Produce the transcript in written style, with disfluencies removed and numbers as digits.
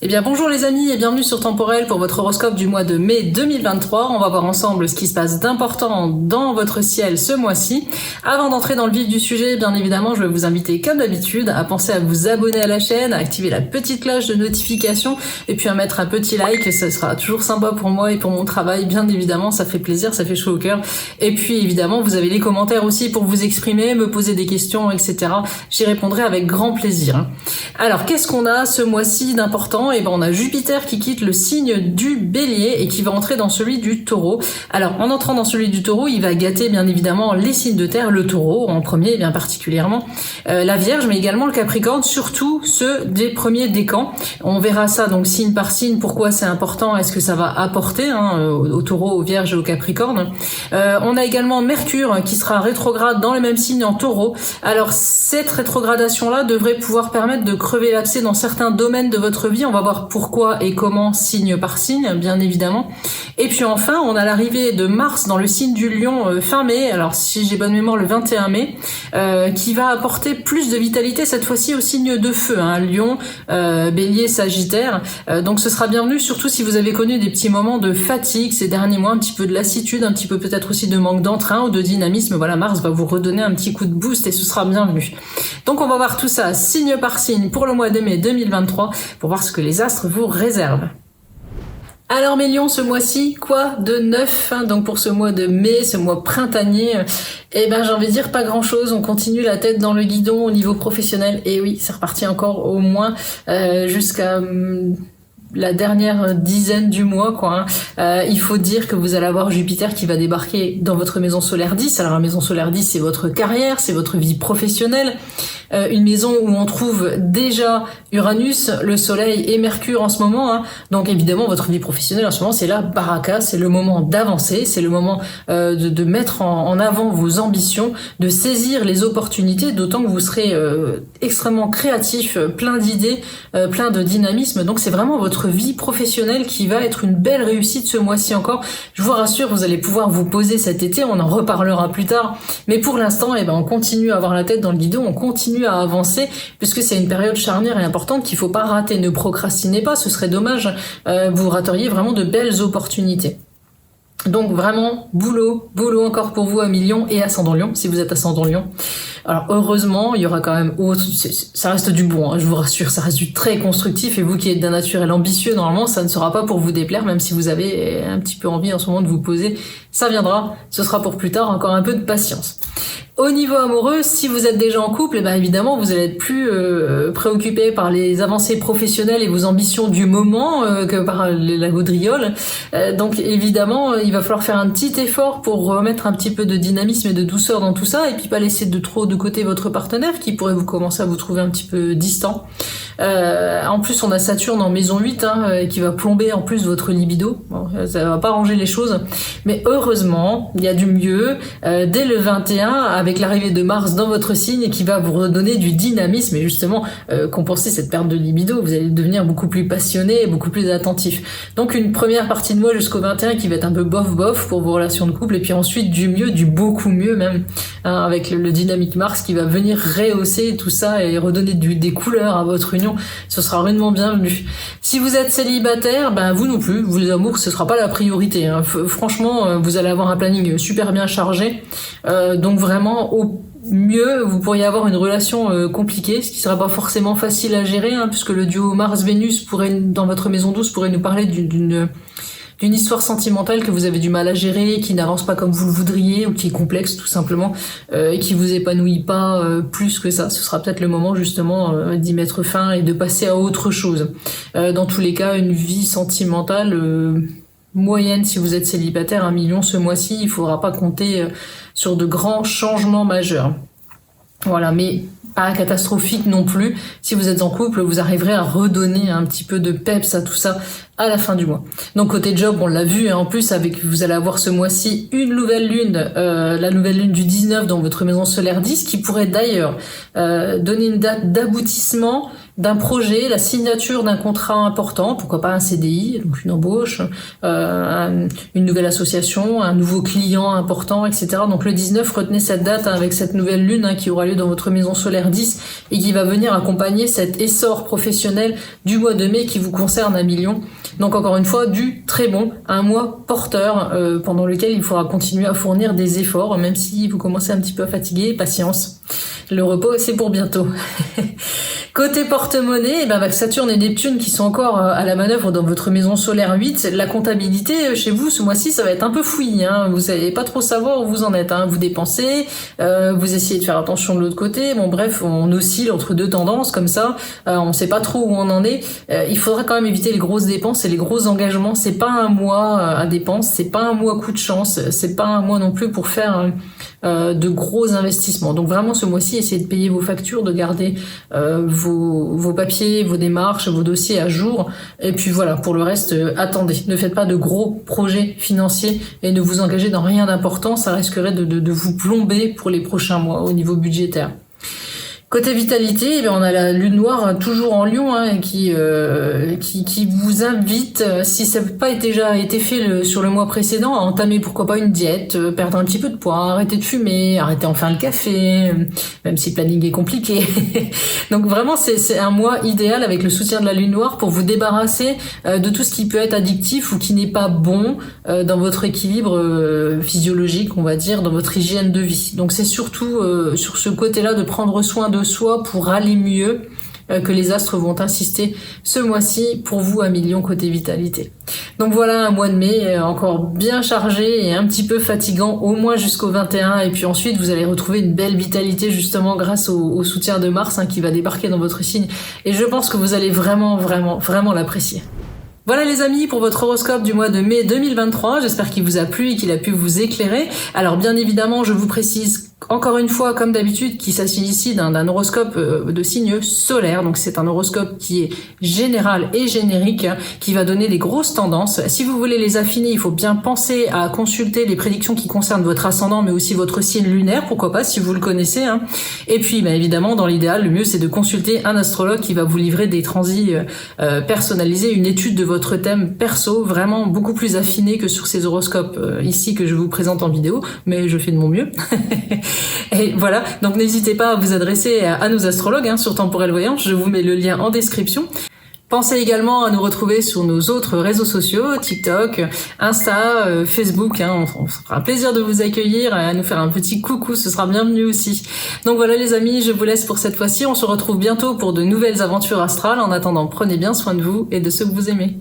Eh bien bonjour les amis et bienvenue sur Temporel pour votre horoscope du mois de mai 2023. On va voir ensemble ce qui se passe d'important dans votre ciel ce mois-ci. Avant d'entrer dans le vif du sujet, bien évidemment, je vais vous inviter comme d'habitude à penser à vous abonner à la chaîne, à activer la petite cloche de notification et puis à mettre un petit like. Ça sera toujours sympa pour moi et pour mon travail, bien évidemment, ça fait plaisir, ça fait chaud au cœur. Et puis évidemment, vous avez les commentaires aussi pour vous exprimer, me poser des questions, etc. J'y répondrai avec grand plaisir. Alors, qu'est-ce qu'on a ce mois-ci d'important ? Et ben on a Jupiter qui quitte le signe du Bélier et qui va entrer dans celui du Taureau. Alors en entrant dans celui du Taureau, il va gâter bien évidemment les signes de terre, le Taureau en premier bien particulièrement, la Vierge mais également le Capricorne, surtout ceux des premiers décans. On verra ça donc signe par signe, pourquoi c'est important, est-ce que ça va apporter au Taureau, aux Vierges et au Capricorne. On a également Mercure qui sera rétrograde dans le même signe en Taureau. Alors cette rétrogradation là devrait pouvoir permettre de crever l'abcès dans certains domaines de votre vie. On va voir pourquoi et comment signe par signe, bien évidemment. Et puis enfin, on a l'arrivée de Mars dans le signe du Lion fin mai, alors si j'ai bonne mémoire le 21 mai, qui va apporter plus de vitalité cette fois-ci au signe de feu, Lion, Bélier, Sagittaire. Donc ce sera bienvenu, surtout si vous avez connu des petits moments de fatigue ces derniers mois, un petit peu de lassitude, un petit peu peut-être aussi de manque d'entrain ou de dynamisme. Voilà, Mars va vous redonner un petit coup de boost et ce sera bienvenu. Donc on va voir tout ça signe par signe pour le mois de mai 2023 pour voir ce que les astres vous réservent. Alors mes lions, ce mois-ci, quoi de neuf donc pour ce mois de mai, ce mois printanier? Eh ben j'ai envie de dire pas grand-chose, on continue la tête dans le guidon au niveau professionnel, et oui, c'est reparti encore au moins jusqu'à la dernière dizaine du mois, il faut dire que vous allez avoir Jupiter qui va débarquer dans votre maison solaire 10. Alors la maison solaire 10, c'est votre carrière, c'est votre vie professionnelle, une maison où on trouve déjà Uranus, le Soleil et Mercure en ce moment, Donc évidemment, votre vie professionnelle en ce moment, c'est la baraka, c'est le moment d'avancer, c'est le moment de mettre en avant vos ambitions, de saisir les opportunités, d'autant que vous serez extrêmement créatif, plein d'idées, plein de dynamisme. Donc c'est vraiment votre vie professionnelle qui va être une belle réussite ce mois-ci encore. Je vous rassure, vous allez pouvoir vous poser cet été, on en reparlera plus tard. Mais pour l'instant, on continue à avoir la tête dans le guidon, on continue à avancer, puisque c'est une période charnière et importante qu'il faut pas rater. Ne procrastinez pas, ce serait dommage. Vous rateriez vraiment de belles opportunités. Donc vraiment, boulot encore pour vous à Lion et ascendant Lion, si vous êtes ascendant Lion. Alors heureusement, il y aura quand même ça reste du bon, je vous rassure, ça reste du très constructif, et vous qui êtes d'un naturel ambitieux, normalement, ça ne sera pas pour vous déplaire, même si vous avez un petit peu envie en ce moment de vous poser, ça viendra, ce sera pour plus tard, encore un peu de patience. Au niveau amoureux, si vous êtes déjà en couple, évidemment, vous allez être plus préoccupé par les avancées professionnelles et vos ambitions du moment que par la gaudriole. Donc évidemment, il va falloir faire un petit effort pour remettre un petit peu de dynamisme et de douceur dans tout ça, et puis pas laisser de trop de côté votre partenaire qui pourrait vous commencer à vous trouver un petit peu distant. En plus, on a Saturne en maison 8 qui va plomber en plus votre libido. Bon, ça va pas ranger les choses, mais heureusement, il y a du mieux dès le 21 avec l'arrivée de Mars dans votre signe, et qui va vous redonner du dynamisme et justement compenser cette perte de libido. Vous allez devenir beaucoup plus passionné et beaucoup plus attentif. Donc une première partie de mois jusqu'au 21 qui va être un peu bof pour vos relations de couple, et puis ensuite du mieux, du beaucoup mieux même, avec le dynamique Mars qui va venir rehausser tout ça et redonner des couleurs à votre union. Ce sera rudement bienvenu. Si vous êtes célibataire, vous non plus, vous les amours, ce sera pas la priorité. Franchement, vous allez avoir un planning super bien chargé, donc vraiment au mieux, vous pourriez avoir une relation compliquée, ce qui sera pas forcément facile à gérer, puisque le duo Mars-Vénus dans votre maison 12 pourrait nous parler d'une histoire sentimentale que vous avez du mal à gérer, qui n'avance pas comme vous le voudriez, ou qui est complexe tout simplement, et qui vous épanouit pas plus que ça. Ce sera peut-être le moment justement d'y mettre fin et de passer à autre chose. Dans tous les cas, une vie sentimentale moyenne si vous êtes célibataire, 1 million ce mois-ci, il faudra pas compter sur de grands changements majeurs. Voilà, mais pas catastrophique non plus. Si vous êtes en couple, vous arriverez à redonner un petit peu de peps à tout ça à la fin du mois. Donc côté job, on l'a vu, hein, en plus vous allez avoir ce mois-ci une nouvelle lune, la nouvelle lune du 19 dans votre maison solaire 10, qui pourrait d'ailleurs donner une date d'aboutissement d'un projet, la signature d'un contrat important, pourquoi pas un CDI, donc une embauche, une nouvelle association, un nouveau client important, etc. Donc le 19, retenez cette date, hein, avec cette nouvelle lune, hein, qui aura lieu dans votre maison solaire 10 et qui va venir accompagner cet essor professionnel du mois de mai qui vous concerne à million. Donc encore une fois, du très bon, un mois porteur pendant lequel il faudra continuer à fournir des efforts, même si vous commencez un petit peu à fatiguer, patience. Le repos, c'est pour bientôt. Côté porte-monnaie, avec Saturne et Neptune qui sont encore à la manœuvre dans votre maison solaire 8, la comptabilité chez vous ce mois-ci, ça va être un peu fouillis, hein. Vous savez pas trop savoir où vous en êtes, hein. Vous dépensez, vous essayez de faire attention de l'autre côté. Bon bref, on oscille entre deux tendances comme ça. On sait pas trop où on en est. Il faudra quand même éviter les grosses dépenses et les gros engagements. C'est pas un mois à dépenses, c'est pas un mois coup de chance, c'est pas un mois non plus pour faire de gros investissements. Donc vraiment ce mois-ci, essayez de payer vos factures, de garder vos papiers, vos démarches, vos dossiers à jour. Et puis voilà, pour le reste, attendez. Ne faites pas de gros projets financiers et ne vous engagez dans rien d'important. Ça risquerait de vous plomber pour les prochains mois au niveau budgétaire. Côté vitalité, on a la lune noire toujours en Lion, hein, qui vous invite, si ça n'a pas déjà été fait sur le mois précédent, à entamer pourquoi pas une diète, perdre un petit peu de poids, arrêter de fumer, arrêter enfin le café, même si le planning est compliqué. Donc vraiment c'est un mois idéal avec le soutien de la lune noire pour vous débarrasser de tout ce qui peut être addictif ou qui n'est pas bon dans votre équilibre physiologique, on va dire, dans votre hygiène de vie. Donc c'est surtout sur ce côté-là de prendre soin de soi pour aller mieux que les astres vont insister ce mois-ci pour vous à million côté vitalité. Donc voilà un mois de mai encore bien chargé et un petit peu fatigant au moins jusqu'au 21, et puis ensuite vous allez retrouver une belle vitalité justement grâce au soutien de Mars, hein, qui va débarquer dans votre signe, et je pense que vous allez vraiment l'apprécier. Voilà les amis pour votre horoscope du mois de mai 2023, j'espère qu'il vous a plu et qu'il a pu vous éclairer. Alors bien évidemment, je vous précise encore une fois, comme d'habitude, qu'il s'agit ici d'un horoscope de signe solaire, donc c'est un horoscope qui est général et générique, qui va donner les grosses tendances. Si vous voulez les affiner, il faut bien penser à consulter les prédictions qui concernent votre ascendant, mais aussi votre signe lunaire, pourquoi pas, si vous le connaissez, hein. Et puis, évidemment, dans l'idéal, le mieux, c'est de consulter un astrologue qui va vous livrer des transits personnalisés, une étude de votre thème perso, vraiment beaucoup plus affinée que sur ces horoscopes ici que je vous présente en vidéo, mais je fais de mon mieux. Et voilà, donc n'hésitez pas à vous adresser à nos astrologues, hein, sur Temporel Voyance, je vous mets le lien en description. Pensez également à nous retrouver sur nos autres réseaux sociaux, TikTok, Insta, Facebook, hein, on fera un plaisir de vous accueillir, à nous faire un petit coucou, ce sera bienvenu aussi. Donc voilà les amis, je vous laisse pour cette fois-ci, on se retrouve bientôt pour de nouvelles aventures astrales. En attendant, prenez bien soin de vous et de ceux que vous aimez.